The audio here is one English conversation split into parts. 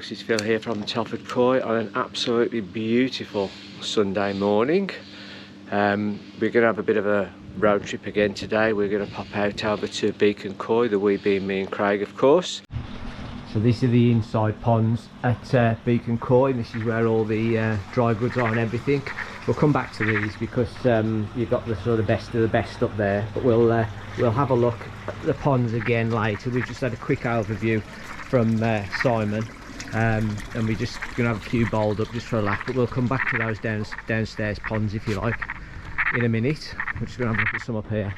folks, it's Phil here from Telford Koi on an absolutely beautiful Sunday morning. We're going to have a bit of a road trip again today. We're going to pop out over to Beacon Koi, the we being me and Craig of course. So these are the inside ponds at Beacon Koi. This is where all the dry goods are and everything. We'll come back to these because you've got the sort of best of the best up there, but we'll have a look at the ponds again later. We've just had a quick overview from Simon, and we're just going to have a few bowled up just for a laugh, but we'll come back to those downstairs ponds if you like in a minute. We're just going to have a look at some up here.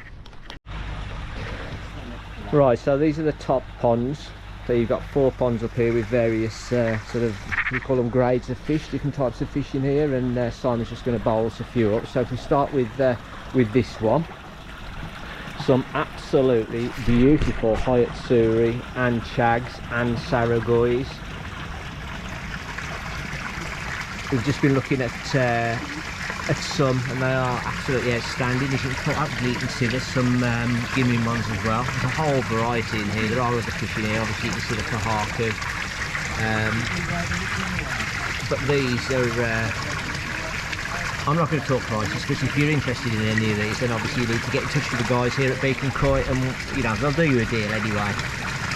Right, so these are the top ponds. So you've got 4 ponds up here with various sort of, we call them grades of fish, different types of fish in here, and Simon's just going to bowl us a few up. So if we start with this one, some absolutely beautiful Hayatsuri and chags and saragois. We've just been looking at some, and they are absolutely outstanding. As you can see, there's some Guinean ones as well. There's a whole variety in here. There are other fish in here. Obviously you can see the kahaku, but these are I'm not going to talk prices, because if you're interested in any of these, then obviously you need to get in touch with the guys here at Beacon Koi, and you know, they'll do you a deal anyway.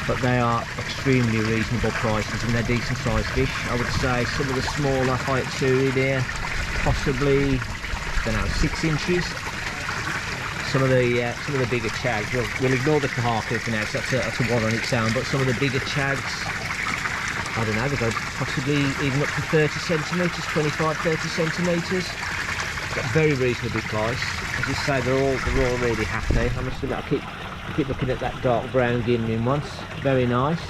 But they are extremely reasonable prices, and they're decent sized fish. I would say some of the smaller Hayatsuri there, possibly, I don't know, 6 inches. Some of the bigger chags, we'll ignore the kahaku for now, so that's a one on its own. But some of the bigger chags, I don't know, they go possibly even up to 30 centimetres, 25, 30 centimetres. Very reasonably priced. As you say, they're all really happy. I must admit, I keep looking at that dark brown Guinean ones. Very nice.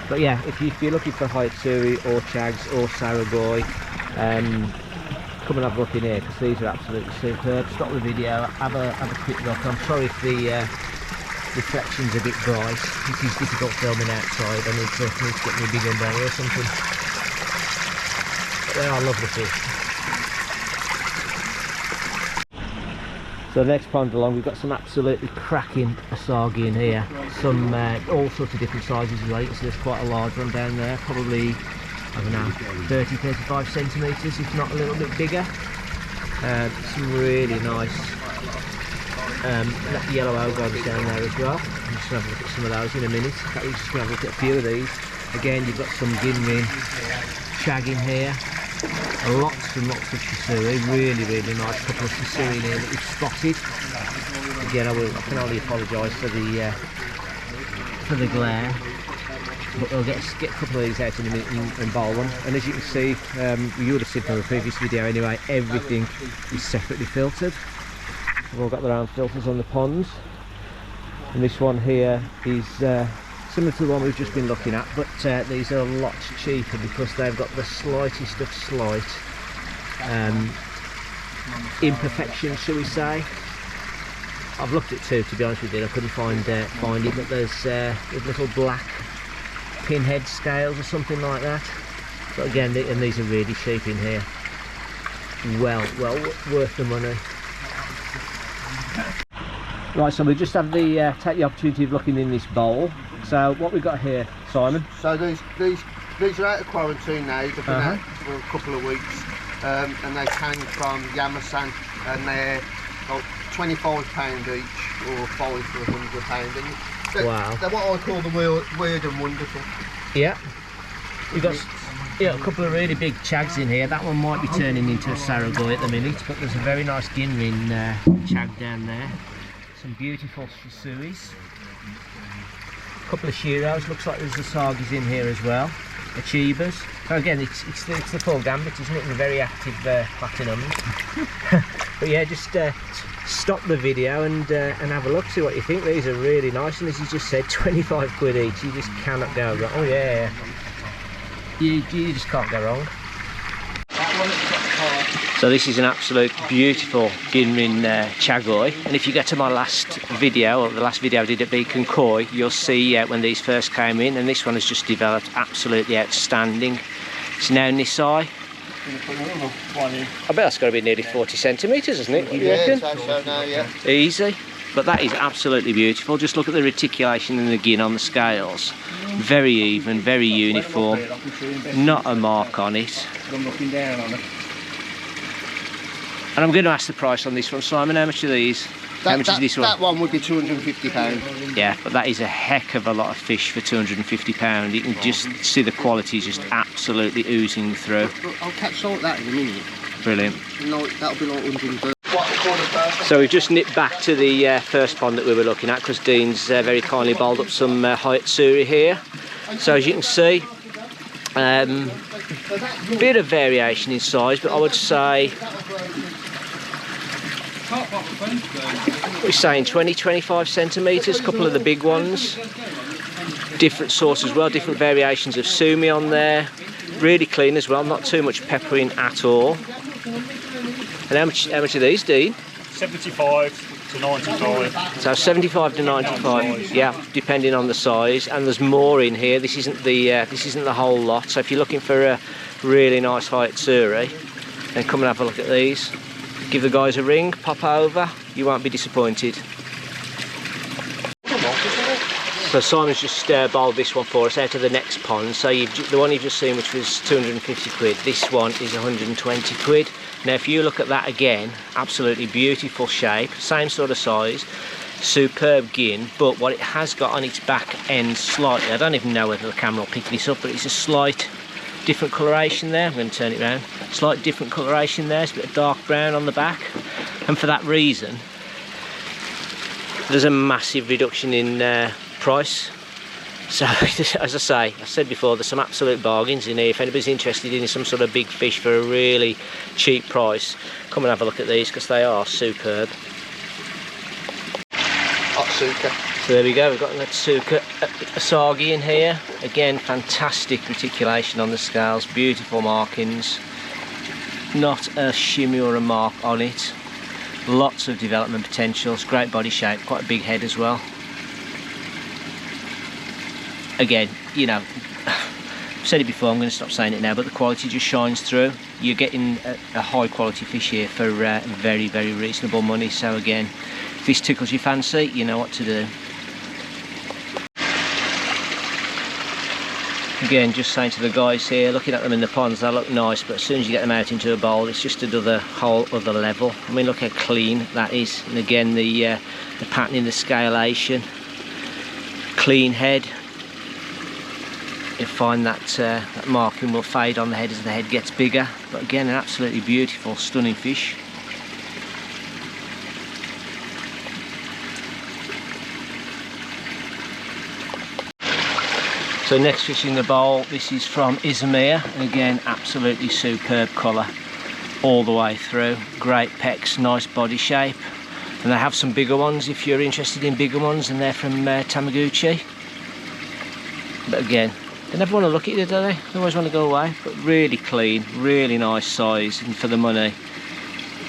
But yeah, if you're looking for Hayatsuri or chags or saragoi, come and have a look in here, because these are absolutely superb. Stop the video, have a quick look. I'm sorry if the reflection's a bit bright. It is difficult filming outside. I need to get me a big umbrella or something. But they are lovely fish. So the next pond along, we've got some absolutely cracking asagi in here. Some all sorts of different sizes as well. You can see there's quite a large one down there, probably, I don't know, 30, 35 centimetres, if not a little bit bigger. Some really nice yellow ogogs down there as well. I'm just going to have a look at some of those in a minute. We're just going to have a look at a few of these. Again, you've got some Guinean shag in here. Lots and lots of shisui, really nice. Couple of shisui in here that we've spotted. Again, I can only apologise for the glare, but we'll get a couple of these out in a minute and bowl one. And as you can see, you would have seen from the previous video anyway, everything is separately filtered. They've all got their own filters on the ponds, and this one here is similar to the one we've just been looking at, but these are a lot cheaper because they've got the slightest of slight imperfections, shall we say. I've looked at 2, to be honest with you, I couldn't find it, but there's little black pinhead scales or something like that. But again, and these are really cheap in here. Well worth the money. Right, so we just have take the opportunity of looking in this bowl. So what we've got here, Simon? So these are out of quarantine now. They've been out for a couple of weeks, and they came from Yamasan, and they're like £25 each, or 5 for £100. Wow! They're what I call the weird and wonderful. Yeah, we've got a couple of really big chags in here. That one might be turning into a saragoi at the minute, but there's a very nice Guinean chag down there. Some beautiful shisuis. A couple of shiros, looks like there's asagis in here as well. Achibas. So again, it's the full gambit, isn't it? And a very active platinum. But yeah, just stop the video and have a look, see what you think. These are really nice, and as you just said, 25 quid each. You just cannot go wrong. Oh yeah, you just can't go wrong. So this is an absolute beautiful Guinean chagoi, and if you get to my last video, or the last video I did at Beacon Koi, you'll see when these first came in, and this one has just developed absolutely outstanding. It's now Nisai. I bet that's got to be nearly 40 centimetres, isn't it? You reckon? So now, yeah. Easy. But that is absolutely beautiful. Just look at the reticulation and the gin on the scales. Very even, very uniform. Not a mark on it. I'm looking down on it. And I'm going to ask the price on this one, Simon. How much are these? How much is this one? That one would be £250. Yeah, but that is a heck of a lot of fish for £250. You can just see the quality just absolutely oozing through. I'll catch all that in a minute. Brilliant. No, that'll be like 130. So we've just nipped back to the first pond that we were looking at because Dean's very kindly bowled up some Hayatsuri here. So as you can see, bit of variation in size, but I would say we're saying 20-25 centimetres, a couple of the big ones. Different sauce as well, different variations of sumi on there. Really clean as well, not too much pepper in at all. And how much are these, Dean? 75 to 95. So 75 to 95, yeah, depending on the size. And there's more in here. This isn't the whole lot. So if you're looking for a really nice Hayatsuri, then come and have a look at these. Give the guys a ring, pop over, you won't be disappointed. So Simon's just bowled this one for us out of the next pond. So the one you've just seen, which was 250 quid, this one is 120 quid. Now if you look at that again, absolutely beautiful shape, same sort of size, superb gin, but what it has got on its back end slightly, I don't even know whether the camera will pick this up, but it's a slight different coloration there. I'm going to turn it around. Slight different coloration there, it's a bit of dark brown on the back, and for that reason there's a massive reduction in price. So as I said before, there's some absolute bargains in here. If anybody's interested in some sort of big fish for a really cheap price, come and have a look at these because they are superb. Otsuka. So there we go, we've got an Otsuka Asagi in here. Again, fantastic reticulation on the scales, beautiful markings. Not a shimmy or a mark on it. Lots of development potentials, great body shape, quite a big head as well. Again, you know, I've said it before, I'm going to stop saying it now, but the quality just shines through. You're getting a high quality fish here for very, very reasonable money. So again, if this tickles your fancy, you know what to do. Again, just saying to the guys here, looking at them in the ponds, they look nice, but as soon as you get them out into a bowl, it's just another whole other level. I mean, look how clean that is. And again, the pattern in the scalation, clean head. You'll find that that marking will fade on the head as the head gets bigger, but again, an absolutely beautiful, stunning fish. So next fish in the bowl, this is from Izmir, and again, absolutely superb colour all the way through. Great pecs, nice body shape, and they have some bigger ones if you're interested in bigger ones, and they're from Tamaguchi. But again, they never want to look at you, do they? They always want to go away. But really clean, really nice size, and for the money,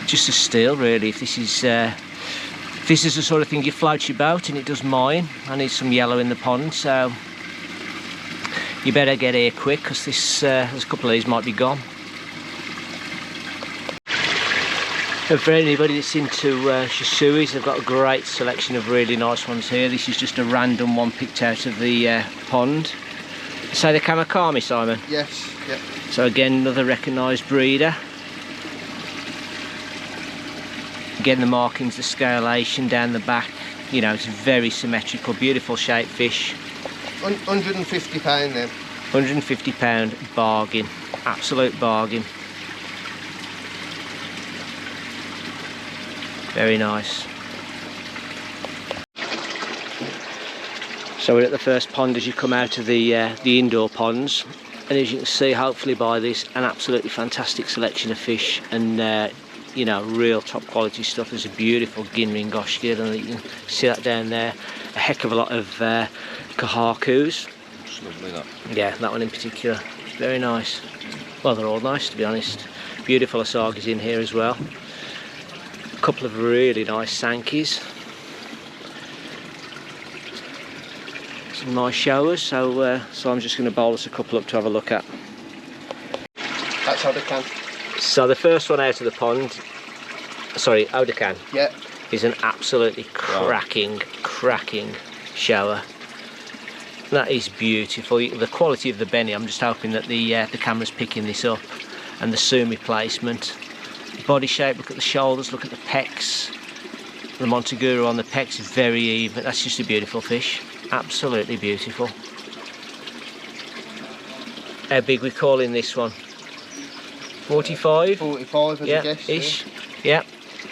just a steal really. If this is the sort of thing you float your boat, and it does mine. I need some yellow in the pond, so you better get here quick because there's a couple of these might be gone. And for anybody that's into shisuis, they've got a great selection of really nice ones here. This is just a random one picked out of the pond. So the Kamakami, Simon? Yes, yep. So again, another recognised breeder. Again, the markings, the scalation down the back, you know, it's very symmetrical, beautiful shaped fish. £150 then. £150 bargain, absolute bargain. Very nice. So we're at the first pond as you come out of the indoor ponds, and as you can see, hopefully by this, an absolutely fantastic selection of fish, and you know, real top quality stuff. There's a beautiful Ginring Goshgir, and you can see that down there. A heck of a lot of Kahakus. Lovely that. Yeah, that one in particular, very nice. Well, they're all nice to be honest. Beautiful Asagis in here as well. A couple of really nice Sankis. Some nice showers, so I'm just going to bowl us a couple up to have a look at. That's Odakan. So the first one out of the pond, sorry, Odakan, Yeah. is an absolutely cracking shower. That is beautiful. The quality of the Benny, I'm just hoping that the camera's picking this up, and the Sumi placement. Body shape, look at the shoulders, look at the pecs. The Montaguru on the pecs is very even. That's just a beautiful fish. Absolutely beautiful. How big we calling this one? 45? 45 as a guess. Ish. Yeah.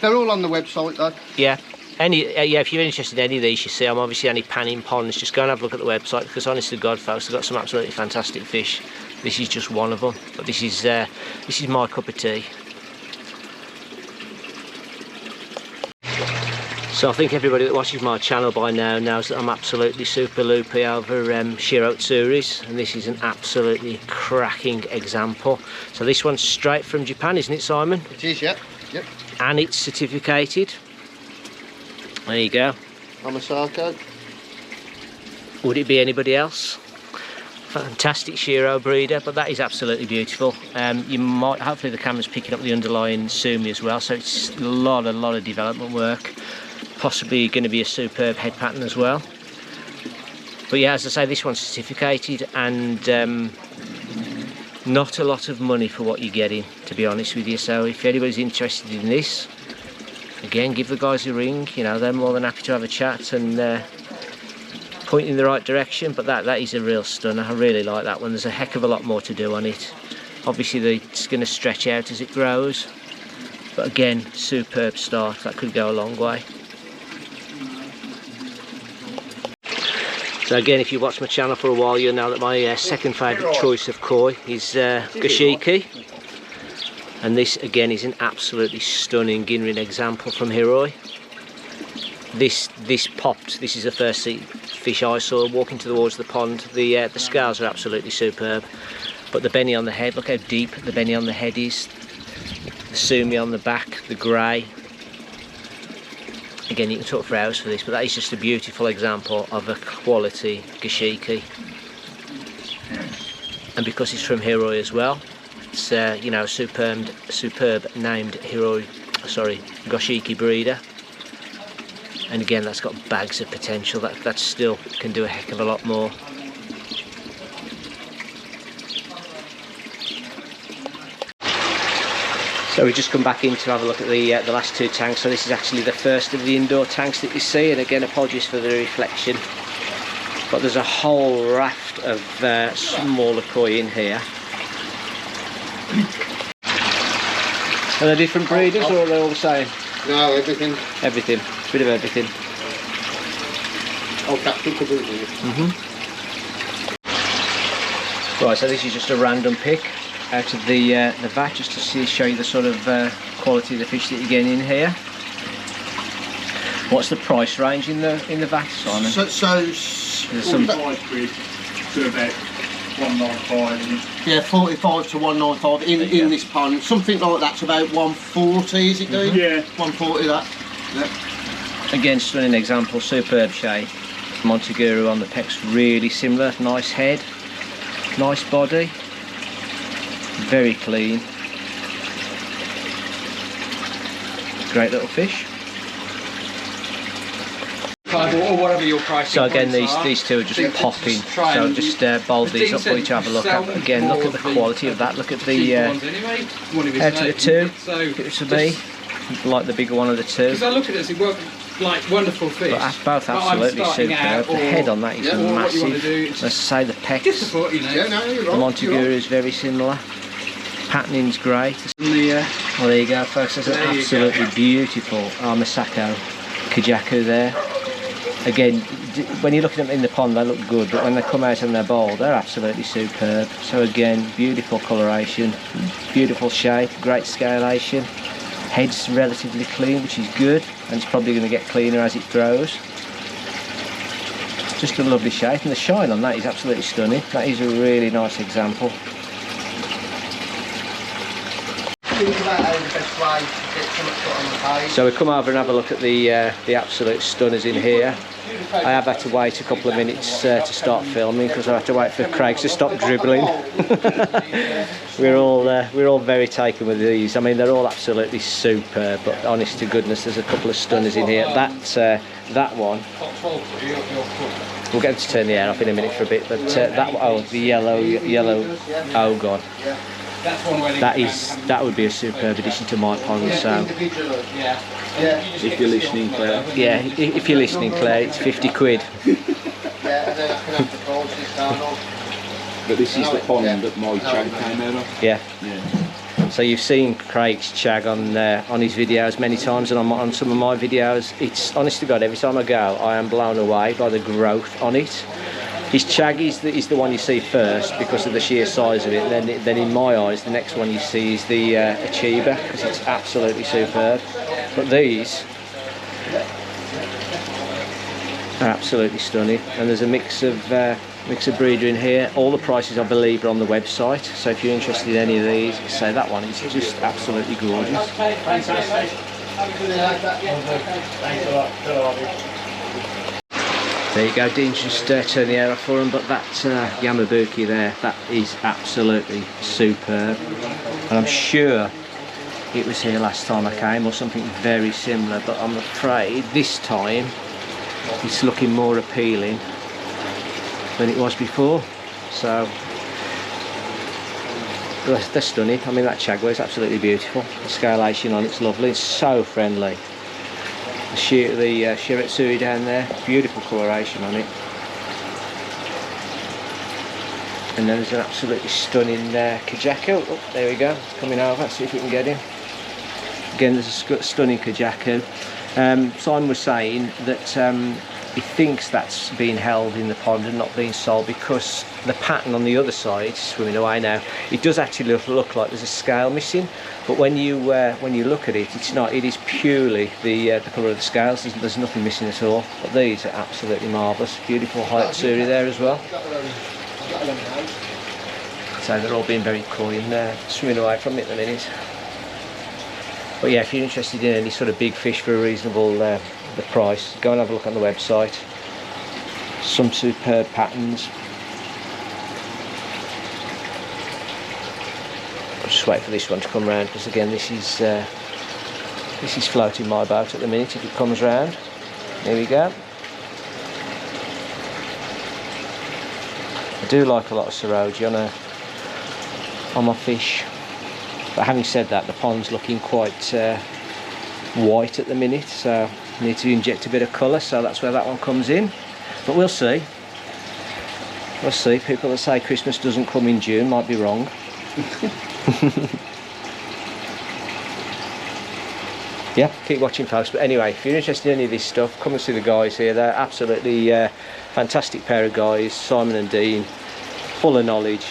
They're all on the website though. Yeah. Yeah, if you're interested in any of these, you see, I'm obviously only panning ponds. Just go and have a look at the website, because honest to God, folks, they've got some absolutely fantastic fish. This is just one of them, but this is my cup of tea. So I think everybody that watches my channel by now knows that I'm absolutely super loopy over Shiro Tsuris, and this is an absolutely cracking example. So this one's straight from Japan, isn't it, Simon? It is, yep. Yep. And it's certificated. There you go. Amasako. Would it be anybody else? Fantastic Shiro breeder, but that is absolutely beautiful. You might, hopefully the camera's picking up the underlying Sumi as well, so it's a lot of development work. Possibly going to be a superb head pattern as well. But yeah, as I say, this one's certificated, and not a lot of money for what you're getting, to be honest with you. So if anybody's interested in this, again, give the guys a ring. You know, they're more than happy to have a chat and point in the right direction. But that is a real stunner. I really like that one. There's a heck of a lot more to do on it. Obviously it's going to stretch out as it grows, but again, superb start. That could go a long way. So again, if you watch my channel for a while, you'll know that my second favourite choice of koi is Goshiki. And this again is an absolutely stunning Ginrin example from Hiroi. This popped. This is the first fish I saw walking towards the pond. The scales are absolutely superb, but the Benny on the head, look how deep the Benny on the head is. The Sumi on the back, the grey. Again, you can talk for hours for this, but that is just a beautiful example of a quality Goshiki. And because it's from Hiroi as well, it's you know, superb named Goshiki breeder. And again, that's got bags of potential. That still can do a heck of a lot more. So we've just come back in to have a look at the last two tanks. So this is actually the first of the indoor tanks that you see, and again, apologies for the reflection, but there's a whole raft of smaller koi in here. Are they different breeders or are they all the same? No, everything. Everything, a bit of everything. Oh, that's completely. Right, so this is just a random pick out of the vat, just to show you the sort of quality of the fish that you're getting in here. What's the price range in the vat, Simon? There's some price grid to about 195. Yeah, 45 to 195 in this pond. Something like that's about 140, is it, Dean? Yeah. 140 that. Yeah. Again, stunning example, superb shape. Montaguru on the pecs, really similar. Nice head, nice body, very clean. Great little fish. Or whatever your price. So again, these two are just popping. So I've just bowled these up for you to have a look at. But again, look at the quality of that. Look at the out of the two. Give it to me. Like the bigger one of the two. Because I look at it, it works like wonderful fish. But both absolutely superb. The head on that is massive. Let's say the pecs. Just a foot, you know. Yeah, no, you're The right. Montaguru is very similar. Patterning's great. Well, there you go, folks. There's an absolutely beautiful Amasako Kajaku there. Again, when you look at them in the pond, they look good, but when they come out in their bowl, they're absolutely superb. So again, beautiful coloration, beautiful shape, great scalation. Head's relatively clean, which is good, and it's probably going to get cleaner as it grows. Just a lovely shape, and the shine on that is absolutely stunning. That is a really nice example. Think about how the best way to get something put on the page. So we come over and have a look at the absolute stunners in here. I have had to wait a couple of minutes to start filming because I have to wait for Craig to stop dribbling. We're all very taken with these. I mean, they're all absolutely superb, but honest to goodness, there's a couple of stunners in here. That one We'll get them to turn the air off in a minute for a bit, but the yellow, oh god. That would be a superb addition to my pond. So If you're listening, Claire. yeah, if you're listening, Claire, it's 50 quid. But this is the pond that my chag came out of. Yeah. Yeah. So you've seen Craig's chag on his videos many times, and on some of my videos. It's honest to God, every time I go, I am blown away by the growth on it. His chag is the one you see first because of the sheer size of it. Then in my eyes, the next one you see is the Achiever, because it's absolutely superb. But these are absolutely stunning, and there's a mix of breeder in here. All the prices, I believe, are on the website, so if you're interested in any of these, say that one is just absolutely gorgeous. There you go, Dean's just turned the air off for him, but that Yamabuki there, that is absolutely superb, and I'm sure it was here last time I came, or something very similar, but I'm afraid this time it's looking more appealing than it was before. So they're stunning. I mean, that Chagwa is absolutely beautiful. The scalation on it's lovely. It's so friendly. The Shiretsui down there, beautiful coloration on it. And then there's an absolutely stunning Kajaku. Oh, there we go. It's coming over. Let's see if we can get him. Again, there's a stunning Kajaku. Simon was saying that he thinks that's being held in the pond and not being sold because the pattern on the other side, swimming away now, it does actually look like there's a scale missing, but when you look at it, it's not. It is purely the colour of the scales. There's nothing missing at all. But these are absolutely marvellous. Beautiful Hayatsuri there as well. So they're all being very coy and swimming away from it at the minute. But yeah, if you're interested in any sort of big fish for a reasonable the price, go and have a look on the website. Some superb patterns. I'll just wait for this one to come round, because again this is floating my boat at the minute. If it comes round, there we go. I do like a lot of Saroji on my fish. But having said that, the pond's looking quite white at the minute, so I need to inject a bit of colour, so that's where that one comes in. But we'll see. We'll see. People that say Christmas doesn't come in June might be wrong. Yeah, keep watching, folks. But anyway, if you're interested in any of this stuff, come and see the guys here. They're absolutely fantastic pair of guys, Simon and Dean, full of knowledge,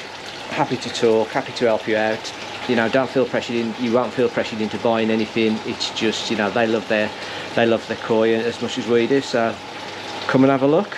happy to talk, happy to help you out. You know, don't feel pressured in. You won't feel pressured into buying anything. It's just, you know, they love their koi as much as we do. So come and have a look.